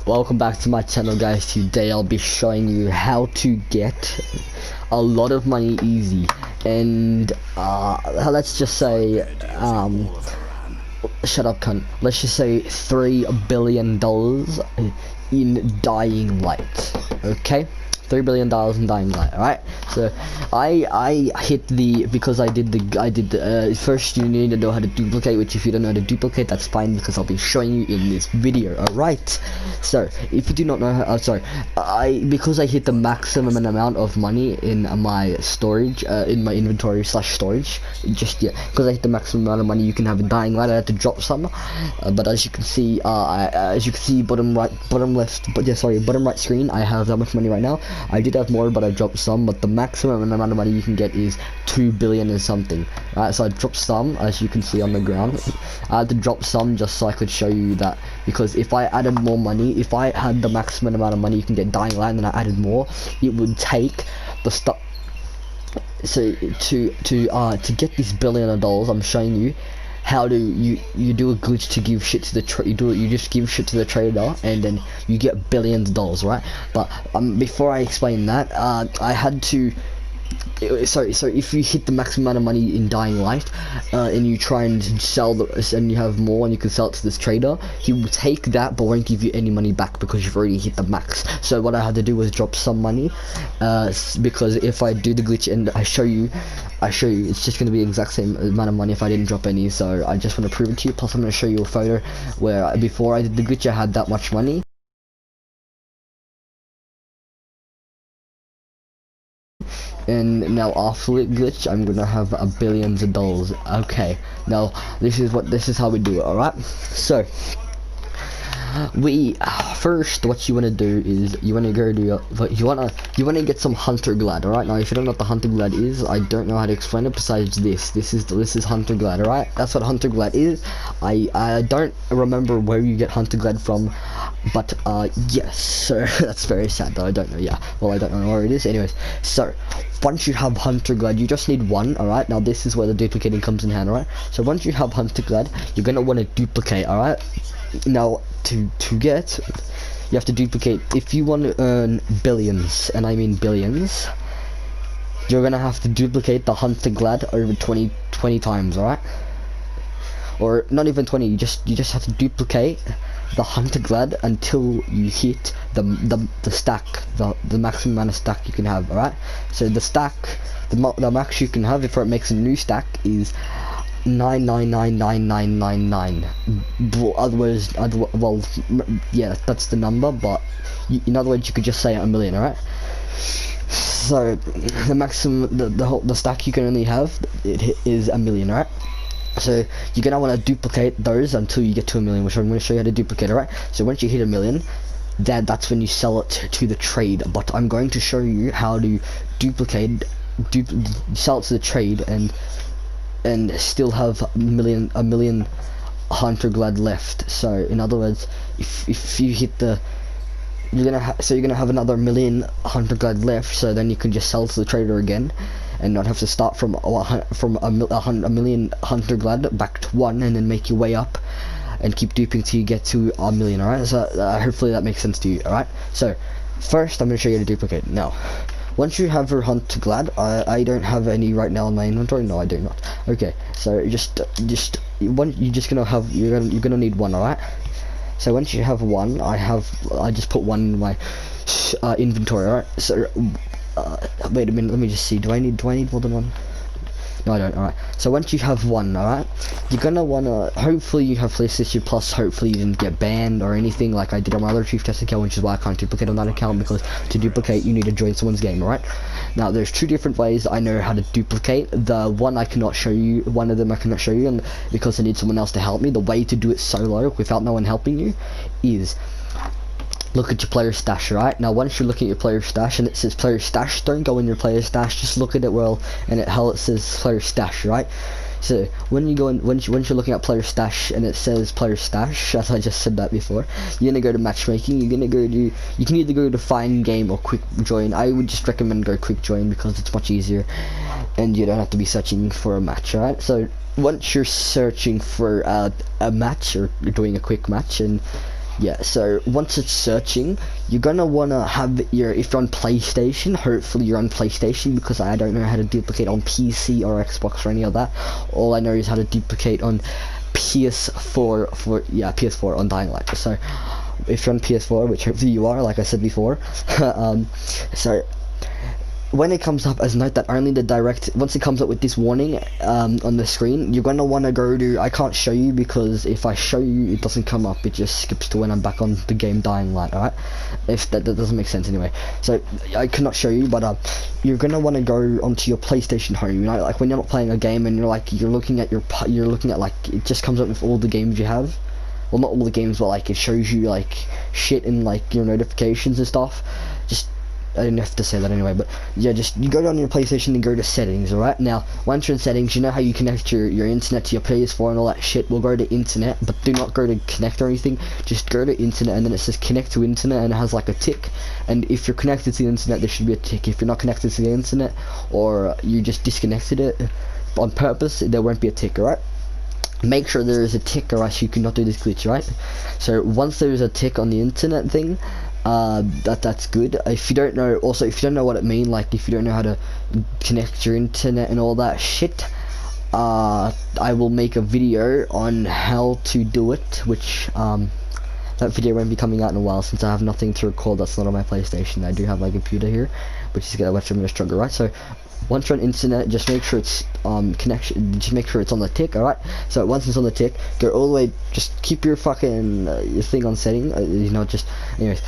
Welcome back to my channel, guys. Today I'll be showing you how to get a lot of money easy, and let's just say shut up cunt, let's just say $3 billion in Dying Light. Okay, $3 billion in Dying Light. All right, so I hit the, because I did the first you need to know how to duplicate, which if you don't know how to duplicate, that's fine, because I'll be showing you in this video. All right, so if you do not know how, because I hit the maximum amount of money in my storage, in my inventory / storage, because I hit the maximum amount of money you can have in Dying Light, I had to drop some, but as you can see, bottom right screen, I have that much money right now. I did have more, but I dropped some, but the maximum amount of money you can get is 2 billion and something. Right, so I dropped some, as you can see on the ground. I had to drop some just so I could show you that, because if I added more money, if I had the maximum amount of money you can get Dying Light and then I added more, it would take the stuff. So to get this $1 billion, I'm showing you how do you do a glitch to give shit to the you just give shit to the trader, and then you get billions of dollars, right? But before I explain that, I had to, so if you hit the maximum amount of money in Dying Light, and you try and sell and you have more and you can sell it to this trader, he will take that but won't give you any money back because you've already hit the max. So what I had to do was drop some money, because if I do the glitch and I show you, it's just going to be the exact same amount of money if I didn't drop any. So I just want to prove it to you. Plus I'm going to show you a photo where before I did the glitch I had that much money, and now after the glitch I'm gonna have billions of dollars. Okay, now this is how we do it. All right, so first what you want to do is you want to go to you want to get some Hunter Glad. All right, now if you don't know what the Hunter Glad is, I don't know how to explain it besides this is Hunter Glad. All right, that's what Hunter Glad is. I don't remember where you get Hunter Glad from, but yes, so that's very sad though. I don't know. Yeah, well, I don't know where it is. Anyways, so once you have Hunter Glad, you just need one. All right, now this is where the duplicating comes in hand. All right, so once you have Hunter Glad, you're gonna want to duplicate. All right, now to get, you have to duplicate. If you want to earn billions, and I mean billions, you're gonna have to duplicate the Hunter Glad over 20 times. All right, or not even 20. You just have to duplicate the Hunter Glad until you hit the stack, the maximum amount of stack you can have. All right, so the stack, the max you can have before it makes a new stack is 9999999. Otherwise, well, yeah, that's the number, but in other words, you could just say a million. All right, so the maximum, the stack you can only have is a million. All right, so you're gonna want to duplicate those until you get to a million, which I'm going to show you how to duplicate. All right, so once you hit a million, then that's when you sell it to the trade. But I'm going to show you how to sell it to the trade and still have a million Hunter Glad left. So in other words, if you hit the, you're gonna have another million Hunter Glad left, so then you can just sell to the trader again and not have to start from a million Hunter Glad back to one, and then make your way up and keep duping till you get to a million. All right, so hopefully that makes sense to you. All right, so first I'm going to show you how to duplicate. Now once you have your Hunter Glad, I don't have any right now in my inventory. No, I do not. Okay, so you're just gonna need one. All right, so once you have one, I just put one in my inventory. All right, so wait a minute, let me just see, do I need more than one? No, I don't. Alright, so once you have one, alright, you're gonna wanna, hopefully you have PlayStation Plus, hopefully you didn't get banned or anything like I did on my other Chief Test account, which is why I can't duplicate on that account, because to duplicate you need to join someone's game. Alright, now there's two different ways I know how to duplicate. The one I cannot show you, one of them I cannot show you, and because I need someone else to help me. The way to do it solo without no one helping you is look at your player stash. Right now, once you're looking at your player stash and it says player stash, don't go in your player stash, just look at it well, and how it says player stash. Right, so when you go in, once you're looking at player stash and it says player stash, as I just said that before, you're gonna go to matchmaking. You can either go to find game or quick join. I would just recommend go quick join because it's much easier and you don't have to be searching for a match. Right, so once you're searching for a match, or you're doing a quick match, and Yeah, so once it's searching, you're gonna wanna have if you're on PlayStation, hopefully you're on PlayStation, because I don't know how to duplicate on PC or Xbox or any of that. All I know is how to duplicate on PS4 PS4 on Dying Light. So if you're on PS4, which hopefully you are, like I said before, so when it comes up as note that only the direct, once it comes up with this warning on the screen, you're going to want to go to, I can't show you because if I show you it doesn't come up, it just skips to when I'm back on the game Dying Light. Alright, if that doesn't make sense anyway, so I cannot show you, but you're going to want to go onto your PlayStation home, you know, like when you're not playing a game and you're looking at like, it just comes up with all the games you have. Well, not all the games, but like it shows you like shit in like your notifications and stuff. Just, I didn't have to say that anyway, but yeah, just you go down your PlayStation and go to settings. Alright, now once you're in settings, you know how you connect your internet to your PS4 and all that shit. We'll go to internet, but do not go to connect or anything, just go to internet, and then it says connect to internet and it has like a tick, and if you're connected to the internet there should be a tick. If you're not connected to the internet, or you just disconnected it on purpose, there won't be a tick. Alright, make sure there is a tick or else you cannot do this glitch. Right, so once there is a tick on the internet thing, that's good. If you don't know, also if you don't know what it means, like if you don't know how to connect your internet and all that shit, I will make a video on how to do it, which that video won't be coming out in a while since I have nothing to record that's not on my PlayStation. I do have my computer here, which is much more stronger. Right, so once you're on internet, just make sure it's connection, just make sure it's on the tick. Alright, so once it's on the tick, go all the way, just keep your fucking your thing on setting, you know, just anyways,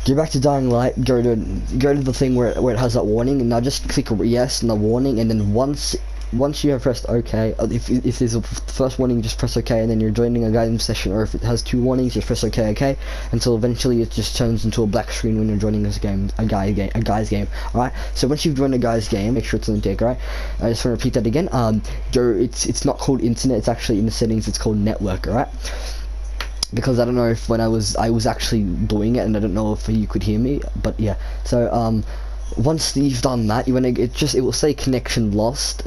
go back to Dying Light, go to the thing where it has that warning, and now just click yes and the warning, and then once you have pressed OK, if there's a first warning, just press OK, and then you're joining a guidance session, or if it has two warnings, just press OK, until eventually it just turns into a black screen when you're joining this game, a guy's game. Alright, so once you've joined a guy's game, make sure it's on the tick. Alright, I just want to repeat that again. It's not called internet, it's actually in the settings, it's called network. Alright, because I don't know if when I was actually doing it, and I don't know if you could hear me, but yeah, so once you've done that, it will say connection lost,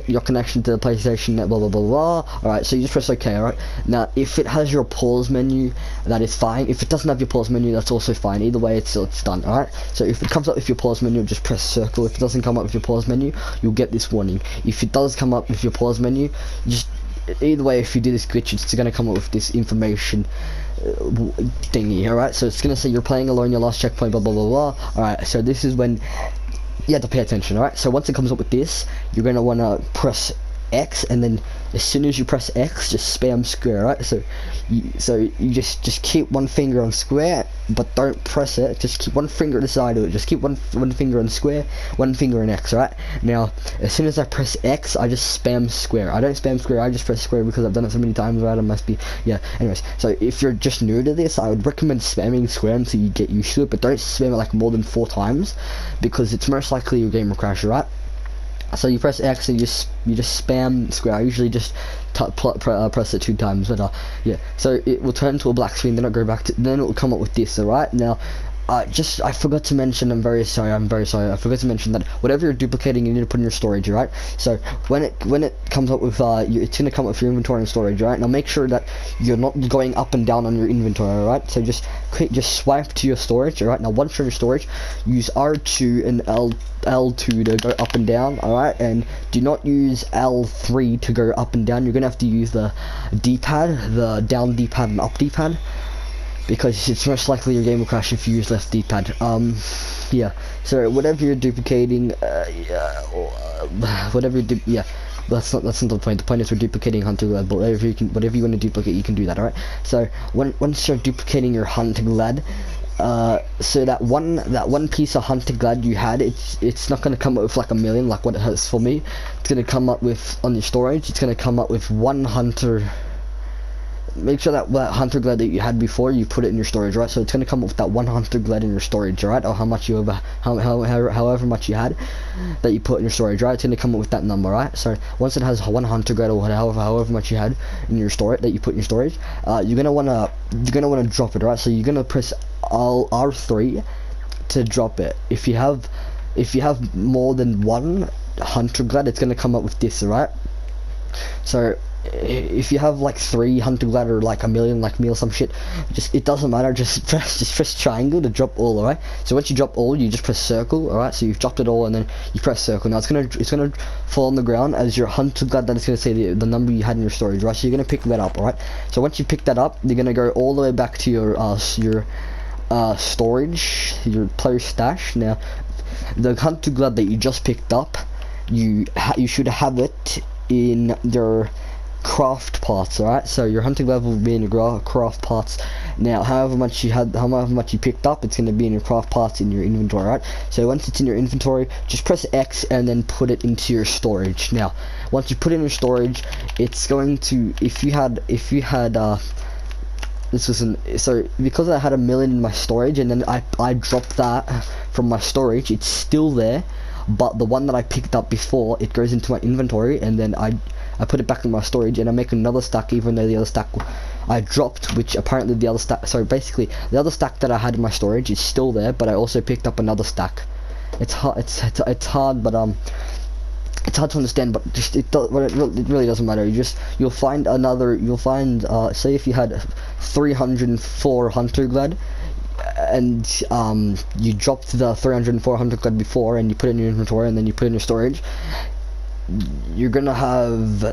your connection to the PlayStation net, blah blah blah blah. Alright, so you just press OK. Alright, now if it has your pause menu, that is fine. If it doesn't have your pause menu, that's also fine. Either way, it's done. Alright, so if it comes up with your pause menu, just press circle. If it doesn't come up with your pause menu, you'll get this warning. If it does come up with your pause menu, just either way, if you do this glitch, it's going to come up with this information thingy. Alright, so it's going to say you're playing alone, your last checkpoint, blah blah blah blah. Alright, so this is when you have to pay attention. Alright, so once it comes up with this, you're going to want to press X, and then as soon as you press X, just spam square. Right, so you just keep one finger on square, but don't press it, just keep one finger at the side of it, just keep one finger on square, one finger on X. Right, now as soon as I press X, I just spam square. I don't spam square, I just press square because I've done it so many times. Right, I must be, yeah, anyways, so if you're just new to this, I would recommend spamming square until you get used to it, but don't spam it like more than 4 times, because it's most likely your game will crash. Right, so you press X and you just spam square. I usually just press it 2 times, but yeah, so it will turn to a black screen, then it'll go back to, then it will come up with this. Alright, now I forgot to mention, I'm very sorry, I forgot to mention that whatever you're duplicating, you need to put in your storage. Right, so when it comes up with it's gonna come up with your inventory and storage. Right, now make sure that you're not going up and down on your inventory. Alright, so just swipe to your storage. Alright, now once you're in your storage, use R2 and L2 to go up and down. Alright, and do not use L3 to go up and down. You're gonna have to use the D-pad, the down D-pad and up D-pad, because it's most likely your game will crash if you use left D-pad. Yeah, so whatever you're duplicating, that's not the point. The point is we're duplicating Hunter Glad, but whatever you want to duplicate, you can do that. Alright, so once you're duplicating your Hunter Glad, so that one piece of Hunter Glad you had, it's not going to come up with like a million like what it has for me. It's going to come up with, on your storage, it's going to come up with one Hunter. Make sure that Hunter Glad that you had before, you put it in your storage. Right, so it's going to come up with that one Hunter Glad in your storage. Right, or how much you have, however much you had that you put in your storage. Right, it's going to come up with that number. Right, so once it has one Hunter Glad or however much you had in your storage that you put in your storage, you're gonna wanna drop it. Right, so you're gonna press R3 to drop it. If you have more than one Hunter Glad, it's gonna come up with this. Right, so if you have like 3 hunter glad or like a million like me or some shit, just it doesn't matter, just press triangle to drop all. Alright, so once you drop all, you just press circle. Alright, so you've dropped it all and then you press circle. Now it's gonna fall on the ground as your hunter glad, that it's gonna say the number you had in your storage. Right, so you're gonna pick that up. Alright, so once you pick that up, you're gonna go all the way back to your storage, your player stash. Now the hunter glad that you just picked up, you should have it in your craft parts. Alright, so your hunting level will be in your craft parts. Now however much you picked up, it's going to be in your craft parts in your inventory. Right, so once it's in your inventory, just press X and then put it into your storage. Now once you put it in your storage, it's going to, if you had this was so because I had 1 million in my storage and then I dropped that from my storage, it's still there, but the one that I picked up before, it goes into my inventory and then I put it back in my storage and I make another stack, even though the other stack I dropped, which apparently the other stack, so basically the other stack that I had in my storage is still there, but I also picked up another stack. It's hard, it's hard, but it's hard to understand, but just it really doesn't matter. You'll find say if you had 304 hunter glad and you dropped the 304 hunter glad before and you put it in your inventory and then you put it in your storage, you're gonna have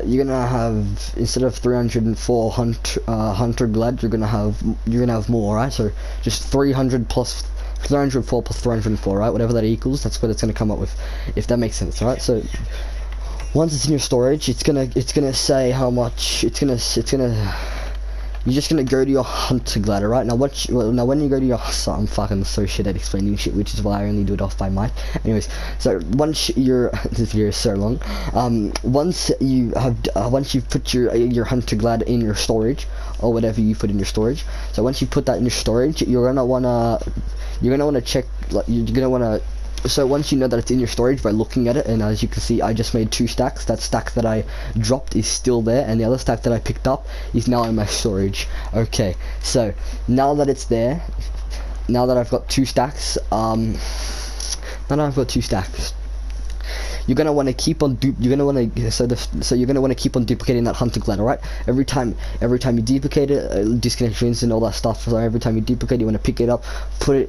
instead of 304 hunter glad, you're gonna have more. Right, so just 300 plus 304 plus 304, right, whatever that equals, that's what it's gonna come up with, if that makes sense. Right, so once it's in your storage, it's gonna say how much you're just gonna go to your hunter glad. Right, now when you go to your, so I'm fucking so shit at explaining shit, which is why I only do it off by mic. Anyways, so once this video is so long, once you've put your hunter glad in your storage, or whatever you put in your storage, so once you put that in your storage, you're gonna wanna check, like, so once you know that it's in your storage by looking at it, and as you can see, I just made 2 stacks. That stack that I dropped is still there, and the other stack that I picked up is now in my storage. Okay, so now that it's there, now that I've got 2 stacks, you're gonna want to keep on you're gonna want to keep on duplicating that hunter glad. Alright, every time you duplicate it, disconnections and all that stuff. So every time you duplicate, you want to pick it up, go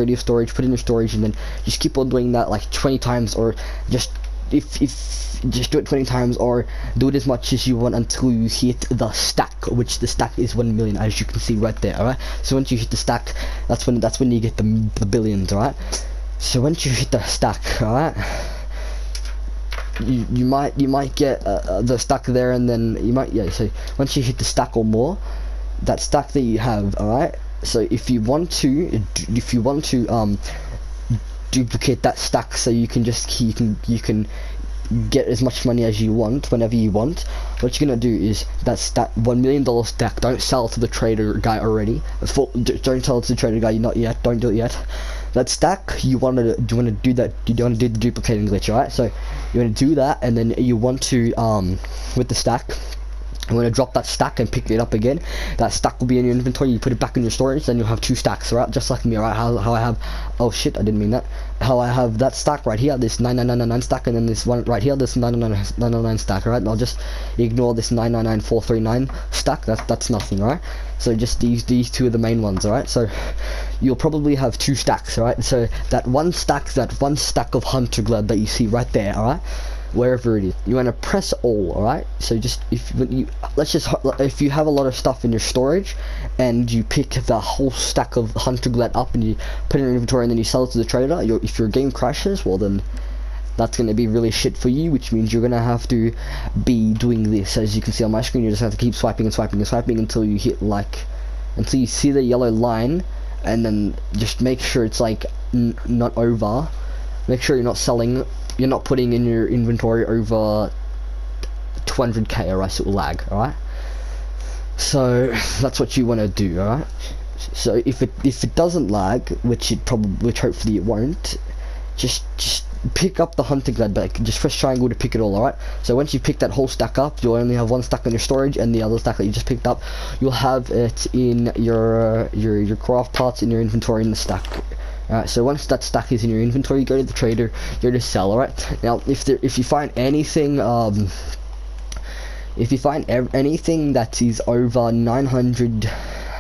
to your storage, put it in your storage, and then just keep on doing that like 20 times, or just just do it 20 times, or do it as much as you want until you hit the stack, which the stack is 1 million, as you can see right there. Alright, so once you hit the stack, that's when you get the billions. Alright, so once you hit the stack, alright, you might get the stack there, and then you might, so once you hit the stack or more, that stack that you have, alright, so if you want to duplicate that stack, so you can get as much money as you want whenever you want, what you're gonna do is that $1 million stack, don't sell to the trader guy already, don't sell it to the trader guy, not yet, don't do it yet. That stack, you want to do the duplicating glitch. Alright, so you want to do that, and then you want to with the stack, you want to drop that stack and pick it up again. That stack will be in your inventory, you put it back in your storage, then you'll have 2 stacks. Alright, just like me. Alright, how I have, oh shit, I didn't mean that, how I have that stack right here, this 9999 stack, and then this one right here, this 999 stack. Alright, I'll just ignore this 999439 stack, that's nothing. Alright, so just these 2 are the main ones. Alright, so you'll probably have 2 stacks. Alright, so that one stack of hunter glad that you see right there, alright, wherever it is, you want to press all. Alright, so just if you have a lot of stuff in your storage and you pick the whole stack of hunter glad up and you put it in your inventory and then you sell it to the trader, if your game crashes, well then that's going to be really shit for you, which means you're going to have to be doing this. As you can see on my screen, you just have to keep swiping and swiping and swiping until you hit until you see the yellow line, and then just make sure it's like not over, make sure you're not putting in your inventory over 200k, or else it will lag. Alright, so that's what you want to do. Alright, so if it doesn't lag, which hopefully it won't, just pick up the hunter glad back, just press triangle to pick it all. Alright, so once you pick that whole stack up, you'll only have 1 stack in your storage, and the other stack that you just picked up, you'll have it in your craft parts in your inventory in the stack. Alright, so once that stack is in your inventory, you go to the trader, you go to sell. Alright, now if you find anything if you find anything that is over 900,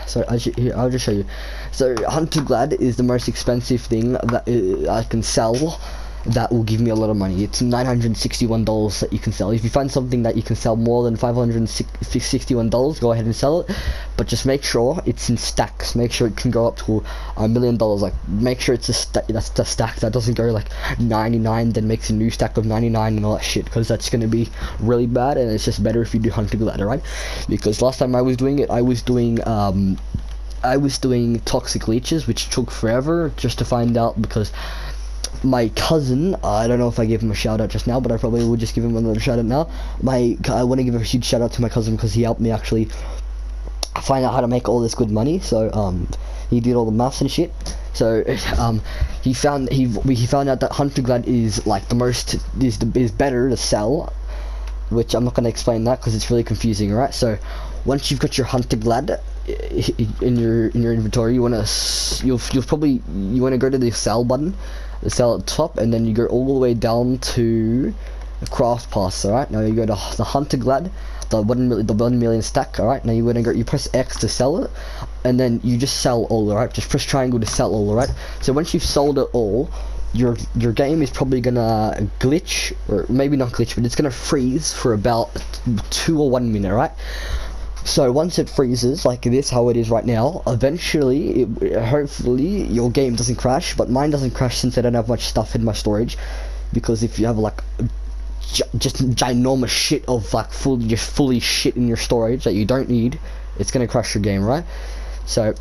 so I'll just show you. So Hunter Glad is the most expensive thing that I can sell that will give me a lot of money. It's $961 that you can sell. If you find something that you can sell more than $561, go ahead and sell it, but just make sure it's in stacks. Make sure it can go up to $1 million. Like, make sure it's that's the stack that doesn't go like 99 then makes a new stack of 99 and all that shit, because that's going to be really bad, and it's just better if you do Hunter Glad, right? Because last time I was doing it, I was doing toxic leeches, which took forever just to find out, because my cousin, I don't know if I gave him a shout out just now, but I probably will just give him another shout out now. I want to give a huge shout out to my cousin because he helped me actually find out how to make all this good money. So he did all the maths and shit. So he found out that Hunter Glad is like the most is better to sell, which I'm not going to explain that because it's really confusing. Right, so once you've got your Hunter Glad in your inventory, you want to go to the sell button, the sell at the top, and then you go all the way down to the craft pass. All right, now you go to the Hunter Glad, the 1 million stack. All right, now you press X to sell it, and then you just sell all. All right, just press triangle to sell all. All right, so once you've sold it all, your game is probably gonna glitch, or maybe not glitch, but it's gonna freeze for about 2 or 1 minute. Right, so once it freezes like this, how it is right now, eventually hopefully your game doesn't crash, but mine doesn't crash since I don't have much stuff in my storage. Because if you have like just ginormous shit of like fully shit in your storage that you don't need, it's gonna crash your game, right? So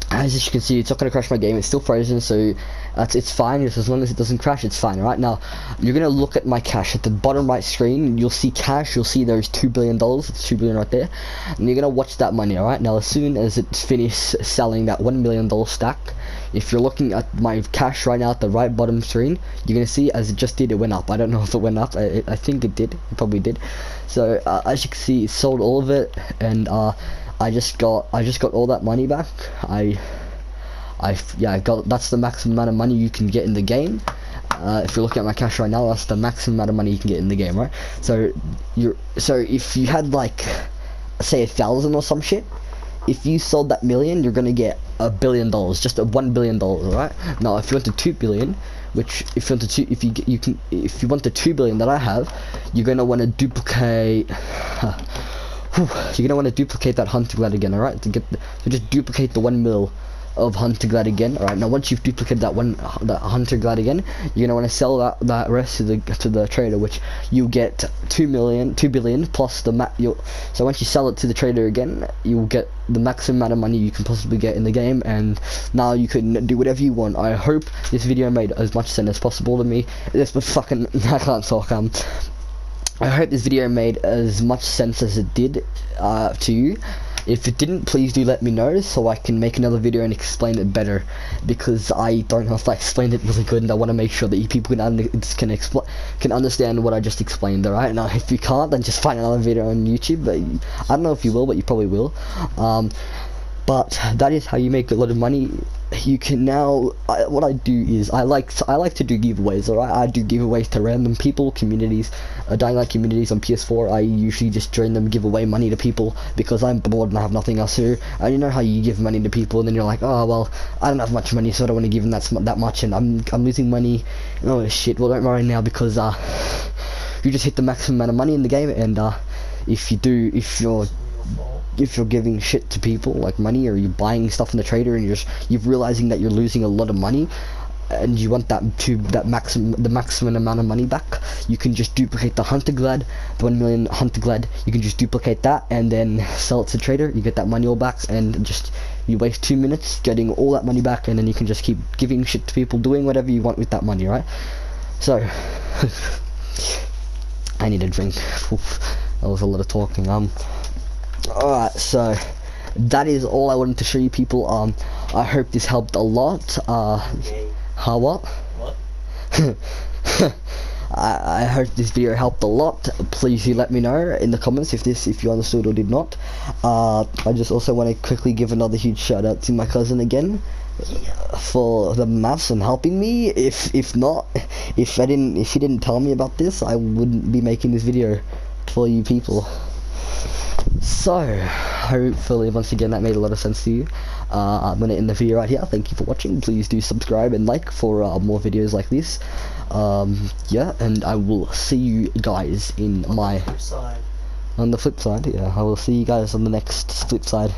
as you can see, it's not gonna crash my game. It's still frozen, so it's fine. As long as it doesn't crash, it's fine. Right now, you're gonna look at my cash at the bottom right screen. You'll see cash. You'll see there's $2 billion. It's $2 billion right there, and you're gonna watch that money. All right. Now, as soon as it's finished selling that $1 million stack, if you're looking at my cash right now at the right bottom screen, you're gonna see as it just did, it went up. I don't know if it went up. I think it did. It probably did. So as you can see, it sold all of it, and I just got all that money back. That's the maximum amount of money you can get in the game. If you're looking at my cash right now, that's the maximum amount of money you can get in the game, right? So if you had like, say 1,000 or some shit, if you sold that million, you're gonna get $1 billion, just $1 billion, right? Now, if you want the 2 billion, which if you want the 2 billion that I have, you're gonna want to duplicate. You're gonna want to duplicate that Hunter Glad again, alright? To just duplicate the 1 mil of Hunter Glad again. Alright, now once you've duplicated that Hunter Glad again, you're gonna want to sell that rest to the trader, which you get 2 billion plus the so once you sell it to the trader again, you'll get the maximum amount of money you can possibly get in the game, and now you can do whatever you want. I hope this video made as much sense as possible to me. This was fucking I can't talk. I hope this video made as much sense as it did to you. If it didn't, please do let me know so I can make another video and explain it better, because I don't know if I explained it really good, and I want to make sure that you people can understand what I just explained. Alright, now if you can't, then just find another video on YouTube, but I don't know if you will, but you probably will. But that is how you make a lot of money. You can now, what I do is I like to do giveaways. Alright, I do giveaways to random people, communities, Dying Light communities on PS4. I usually just join them, give away money to people because I'm bored and I have nothing else to do. And you know how you give money to people and then you're like, oh well, I don't have much money, so I don't want to give them that much, and I'm losing money. Oh shit. Well, don't worry now, because you just hit the maximum amount of money in the game, and if you're giving shit to people like money, or you're buying stuff from the trader and you're realizing that you're losing a lot of money, and you want the maximum amount of money back, you can just duplicate the Hunter Glad, the 1 million Hunter Glad. You can just duplicate that and then sell it to the trader. You get that money all back, and just you waste 2 minutes getting all that money back, and then you can just keep giving shit to people, doing whatever you want with that money, right? So I need a drink. That was a lot of talking. Alright, so that is all I wanted to show you people. I hope this helped a lot. How what? I hope this video helped a lot. Please do let me know in the comments if you understood or did not. I just also want to quickly give another huge shout out to my cousin again for the maths and helping me. If he didn't tell me about this, I wouldn't be making this video. for you people. So, hopefully once again that made a lot of sense to you. I'm gonna end the video right here. Thank you for watching. Please do subscribe and like for more videos like this. Yeah, and I will see you guys in my... On the flip side, yeah. I will see you guys on the next flip side.